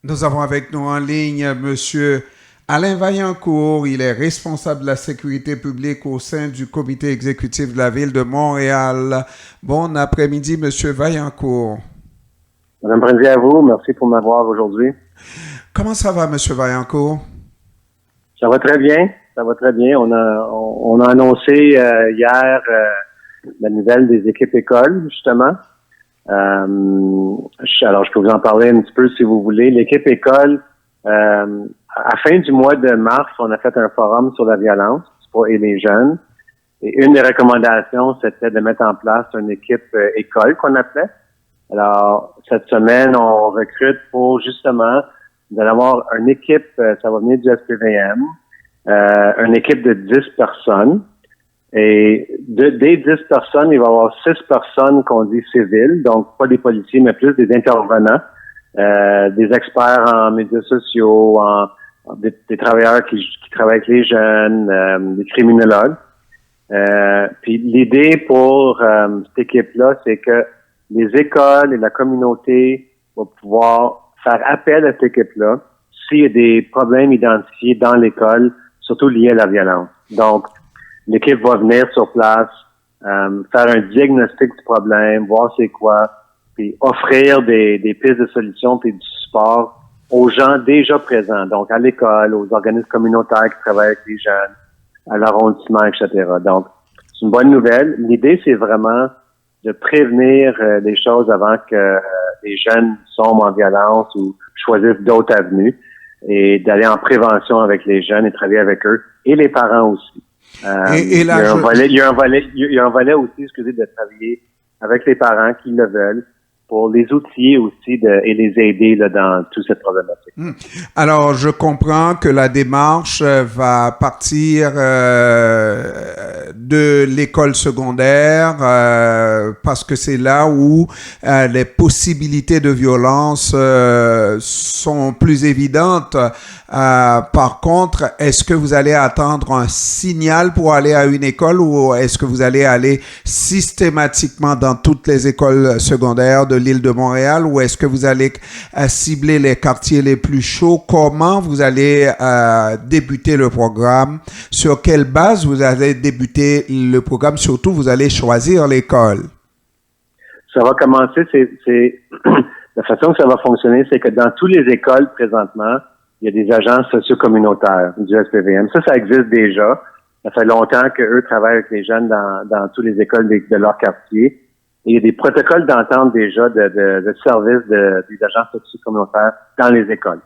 Nous avons avec nous en ligne Monsieur Alain Vaillancourt. Il est responsable de la sécurité publique au sein du comité exécutif de la ville de Montréal. Bon après-midi, Monsieur Vaillancourt. Madame Brenzy, à vous. Merci pour m'avoir aujourd'hui. Comment ça va, Monsieur Vaillancourt? Ça va très bien. Ça va très bien. On a annoncé hier la nouvelle des équipes écoles, justement. Alors, je peux vous en parler un petit peu si vous voulez. L'équipe école, à la fin du mois de mars, on a fait un forum sur la violence et les jeunes. Et une des recommandations, c'était de mettre en place une équipe école qu'on appelait. Alors, cette semaine, on recrute pour justement d'avoir une équipe, ça va venir du SPVM, une équipe de 10 personnes. Et des 10 personnes, il va y avoir 6 personnes qu'on dit civiles, donc pas des policiers, mais plus des intervenants, des experts en médias sociaux, des travailleurs qui travaillent avec les jeunes, des criminologues. Puis l'idée pour cette équipe-là, c'est que les écoles et la communauté vont pouvoir faire appel à cette équipe-là s'il y a des problèmes identifiés dans l'école, surtout liés à la violence. Donc, l'équipe va venir sur place, faire un diagnostic du problème, voir c'est quoi, puis offrir des pistes de solutions puis du support aux gens déjà présents, donc à l'école, aux organismes communautaires qui travaillent avec les jeunes, à l'arrondissement, etc. Donc, c'est une bonne nouvelle. L'idée, c'est vraiment de prévenir les choses avant que les jeunes tombent en violence ou choisissent d'autres avenues et d'aller en prévention avec les jeunes et travailler avec eux et les parents aussi. Il y a un volet aussi, de travailler avec les parents qui le veulent pour les outiller aussi et les aider là, dans toute cette problématique. Alors, je comprends que la démarche va partir de l'école secondaire parce que c'est là où les possibilités de violence sont plus évidentes. Par contre, est-ce que vous allez attendre un signal pour aller à une école ou est-ce que vous allez aller systématiquement dans toutes les écoles secondaires de l'île de Montréal ou est-ce que vous allez cibler les quartiers les plus chauds? Comment vous allez débuter le programme? Sur quelle base vous allez débuter le programme? Surtout, vous allez choisir l'école. Ça va commencer, c'est la façon que ça va fonctionner, c'est que dans toutes les écoles présentement, il y a des agents socio-communautaires du SPVM. Ça existe déjà. Ça fait longtemps qu'eux travaillent avec les jeunes dans toutes les écoles de leur quartier. Et il y a des protocoles d'entente déjà de service des agents socio-communautaires dans les écoles.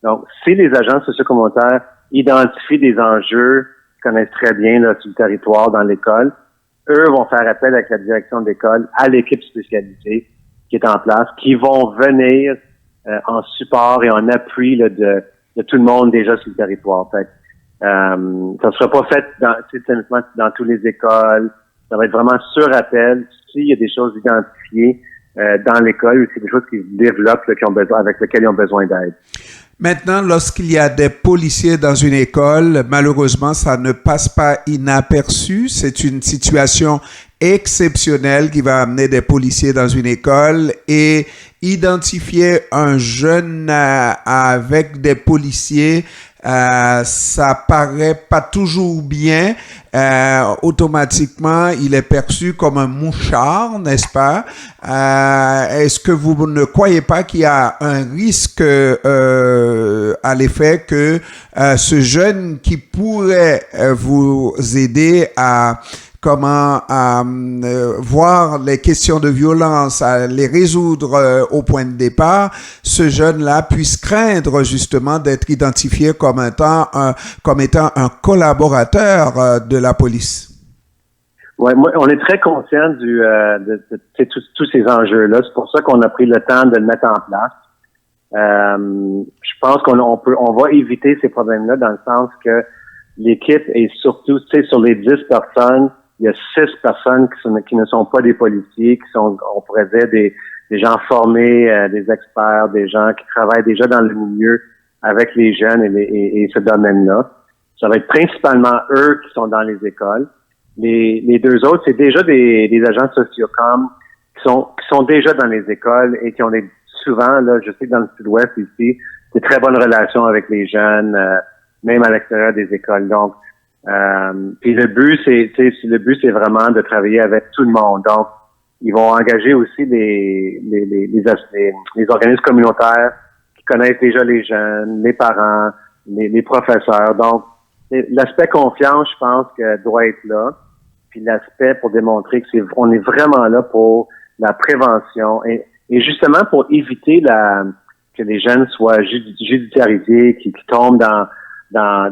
Donc, si les agents socio-communautaires identifient des enjeux qu'ils connaissent très bien là, sur le territoire, dans l'école, eux vont faire appel avec la direction de l'école à l'équipe spécialisée qui est en place, qui vont venir en support et en appui là, de tout le monde déjà sur le territoire. Fait, ça ne sera pas fait dans toutes les écoles. Ça va être vraiment sur appel. S'il y a des choses identifiées dans l'école ou c'est des choses qui se développent là, avec lesquelles ils ont besoin d'aide. Maintenant, lorsqu'il y a des policiers dans une école, malheureusement, ça ne passe pas inaperçu. C'est une situation exceptionnelle qui va amener des policiers dans une école et identifier un jeune avec des policiers, ça paraît pas toujours bien. Automatiquement, il est perçu comme un mouchard, n'est-ce pas? Est-ce que vous ne croyez pas qu'il y a un risque à l'effet que ce jeune qui pourrait vous aider à voir les questions de violence, à les résoudre au point de départ, ce jeune-là puisse craindre justement d'être identifié comme étant un collaborateur de la police? Ouais, on est très conscient de tous ces enjeux-là. C'est pour ça qu'on a pris le temps de le mettre en place. Je pense on va éviter ces problèmes-là dans le sens que l'équipe est surtout, sur les 10 personnes, il y a 6 personnes qui ne sont pas des policiers, qui sont, on pourrait dire, des gens formés, des experts, des gens qui travaillent déjà dans le milieu avec les jeunes et ce domaine-là. Ça va être principalement eux qui sont dans les écoles. Les deux autres, c'est déjà des agents sociocom qui sont déjà dans les écoles et qui souvent, là, je sais que dans le sud-ouest ici, c'est très bonne relation avec les jeunes, même à l'extérieur des écoles. Donc, puis le but, c'est vraiment de travailler avec tout le monde. Donc, ils vont engager aussi les organismes communautaires qui connaissent déjà les jeunes, les parents, les professeurs. Donc, l'aspect confiance, je pense que doit être là. Puis l'aspect pour démontrer que on est vraiment là pour la prévention et justement pour éviter que les jeunes soient judiciarisés, qui tombent dans la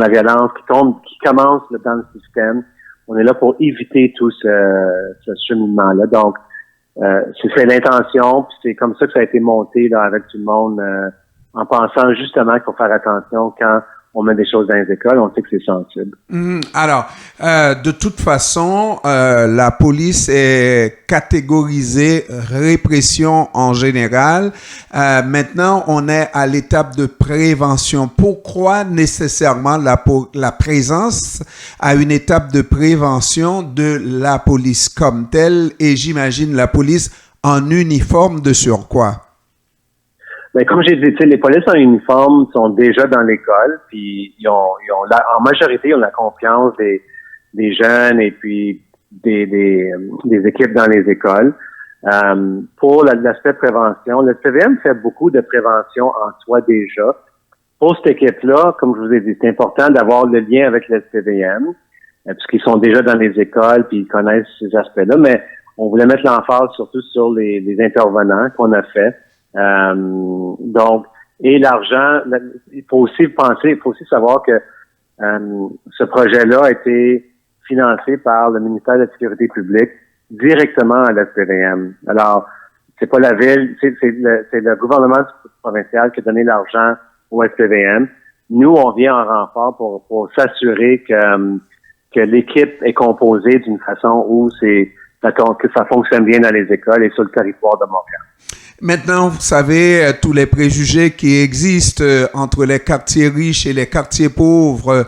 violence, qui commencent là, dans le système. On est là pour éviter tout ce cheminement-là. Donc, c'est l'intention, puis c'est comme ça que ça a été monté là avec tout le monde, en pensant justement qu'il faut faire attention quand on met des choses dans les écoles, on sait que c'est sensible. Alors, de toute façon, la police est catégorisée répression en général. Maintenant, on est à l'étape de prévention. Pourquoi nécessairement la présence à une étape de prévention de la police comme telle, et j'imagine la police en uniforme de surcroît? Ben, comme j'ai dit, les polices en uniforme sont déjà dans l'école, puis en majorité, ils ont la confiance des jeunes et puis des équipes dans les écoles. Pour l'aspect prévention, le SPVM fait beaucoup de prévention en soi déjà. Pour cette équipe-là, comme je vous ai dit, c'est important d'avoir le lien avec le SPVM, puisqu'ils sont déjà dans les écoles puis ils connaissent ces aspects-là, mais on voulait mettre l'emphase surtout sur les intervenants qu'on a fait. Donc, et l'argent, il faut aussi savoir que ce projet-là a été financé par le ministère de la Sécurité publique directement à l'SPVM. Alors, c'est pas la ville, c'est le gouvernement provincial qui a donné l'argent au SPVM. Nous, on vient en renfort pour s'assurer que l'équipe est composée d'une façon où que ça fonctionne bien dans les écoles et sur le territoire de Montréal. Maintenant, vous savez, tous les préjugés qui existent entre les quartiers riches et les quartiers pauvres,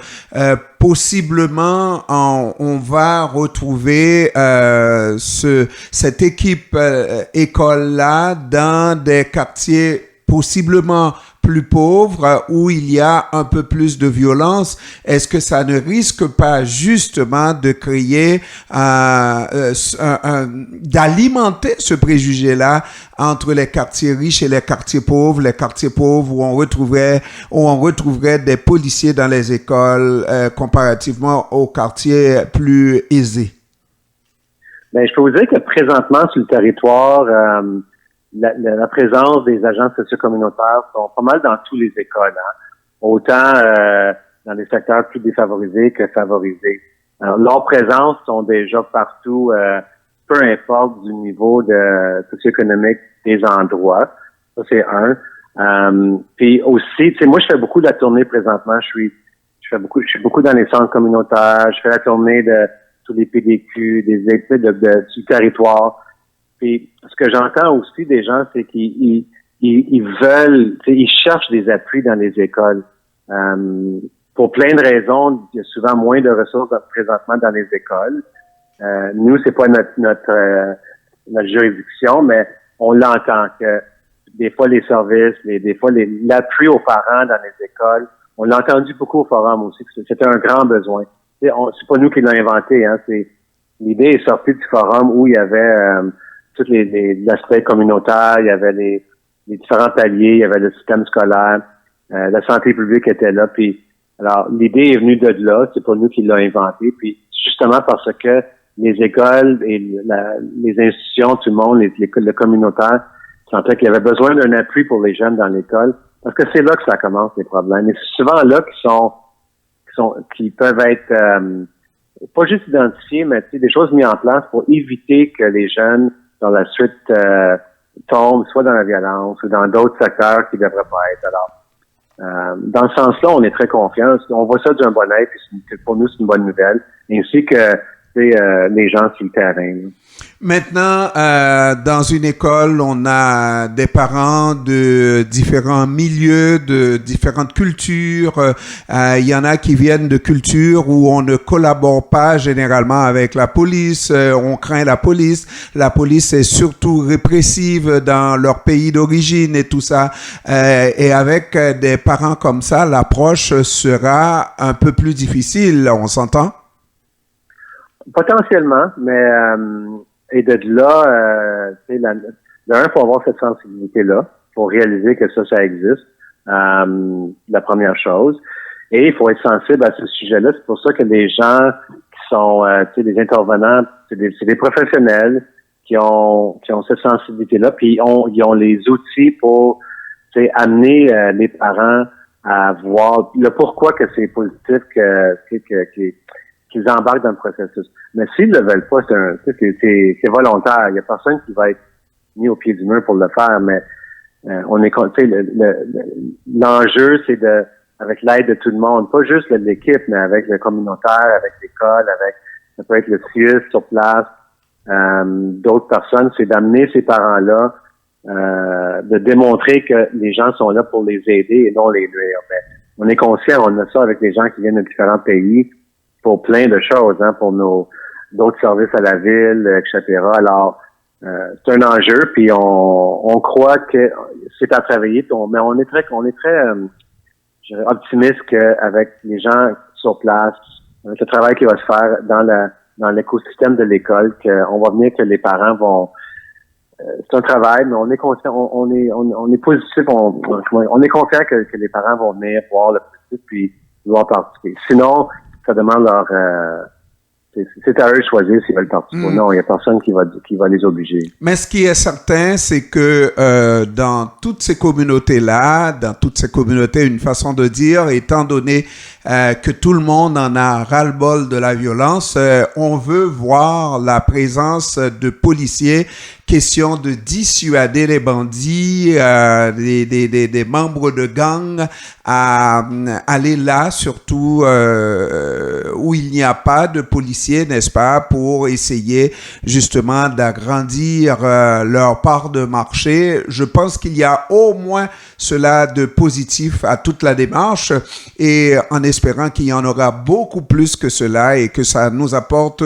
possiblement, on va retrouver cette équipe école-là dans des quartiers possiblement plus pauvres, où il y a un peu plus de violence. Est-ce que ça ne risque pas justement de créer, d'alimenter ce préjugé-là entre les quartiers riches et les quartiers pauvres où on retrouverait des policiers dans les écoles comparativement aux quartiers plus aisés? Ben, je peux vous dire que présentement sur le territoire, la présence des agents socio-communautaires sont pas mal dans toutes les écoles, hein. Autant dans les secteurs plus défavorisés que favorisés. Alors, leur présence sont déjà partout, peu importe du niveau de socio-économique des endroits. Ça, c'est un. Puis aussi, tu sais, moi, je fais beaucoup de la tournée présentement. Je suis beaucoup dans les centres communautaires. Je fais la tournée de tous les PDQ, des équipes du territoire. Et ce que j'entends aussi des gens, c'est qu'ils veulent, ils cherchent des appuis dans les écoles. Pour plein de raisons, il y a souvent moins de ressources présentement dans les écoles. Nous, c'est pas notre juridiction, mais on l'entend que des fois les services, des fois l'appui aux parents dans les écoles, on l'a entendu beaucoup au forum aussi, que c'était un grand besoin. C'est pas nous qui l'avons inventé, hein. L'idée est sortie du forum où il y avait tous l'aspect communautaire, il y avait les différents paliers, il y avait le système scolaire, la santé publique était là. Puis, alors, l'idée est venue de là, c'est pas nous qui l'avons inventé. Puis, justement parce que les écoles et les institutions, tout le monde, le communautaire, sentaient qu'il y avait besoin d'un appui pour les jeunes dans l'école, parce que c'est là que ça commence les problèmes. Et c'est souvent là qui peuvent être pas juste identifiés, mais des choses mises en place pour éviter que les jeunes dans la suite tombent soit dans la violence ou dans d'autres secteurs qui ne devraient pas être. Alors, dans ce sens-là, on est très confiants. On voit ça d'un bon œil, puis pour nous, c'est une bonne nouvelle. Ainsi que les gens sur le terrain. Là. Maintenant, dans une école, on a des parents de différents milieux, de différentes cultures. Il y en a qui viennent de cultures où on ne collabore pas généralement avec la police. On craint la police. La police est surtout répressive dans leur pays d'origine et tout ça. Et avec des parents comme ça, l'approche sera un peu plus difficile. On s'entend? Potentiellement, mais et de là, il faut avoir cette sensibilité-là pour réaliser que ça existe. La première chose. Et il faut être sensible à ce sujet-là. C'est pour ça que les gens qui sont des intervenants, c'est des professionnels qui ont cette sensibilité-là, puis ils ont les outils pour amener les parents à voir le pourquoi que c'est positif qu'ils embarquent dans le processus. Mais s'ils ne le veulent pas, c'est volontaire. Il n'y a personne qui va être mis au pied du mur pour le faire, mais l'enjeu, c'est avec l'aide de tout le monde, pas juste de l'équipe, mais avec le communautaire, avec l'école, ça peut être le CIUS sur place, d'autres personnes, c'est d'amener ces parents-là, de démontrer que les gens sont là pour les aider et non les nuire. Mais on est conscient, on a ça avec les gens qui viennent de différents pays, pour plein de choses, pour d'autres services à la ville, etc. Alors, c'est un enjeu, puis on croit que c'est à travailler, mais on est très je dirais, optimiste qu'avec les gens sur place, avec le travail qui va se faire dans l'écosystème de l'école, qu'on va venir que les parents vont. C'est un travail, mais on est conscient, on est positif, on est confiant que les parents vont venir voir le petit puis vouloir participer. Sinon, ça demande c'est à eux de choisir s'ils veulent participer ou non. Il n'y a personne qui va les obliger. Mais ce qui est certain, c'est que dans toutes ces communautés-là, une façon de dire, étant donné que tout le monde en a ras-le-bol de la violence, on veut voir la présence de policiers, question de dissuader les bandits, des membres de gangs à aller là, surtout où il n'y a pas de policiers, n'est-ce pas, pour essayer justement d'agrandir leur part de marché. Je pense qu'il y a au moins cela de positif à toute la démarche et en espérant qu'il y en aura beaucoup plus que cela et que ça nous apporte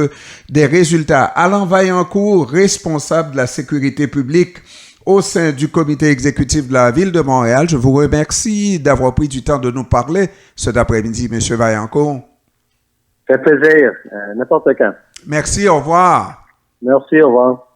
des résultats. Alain Vaillancourt, responsable de la sécurité publique au sein du comité exécutif de la Ville de Montréal. Je vous remercie d'avoir pris du temps de nous parler cet après-midi, M. Vaillancourt. Ça fait plaisir, n'importe quand. Merci, au revoir. Merci, au revoir.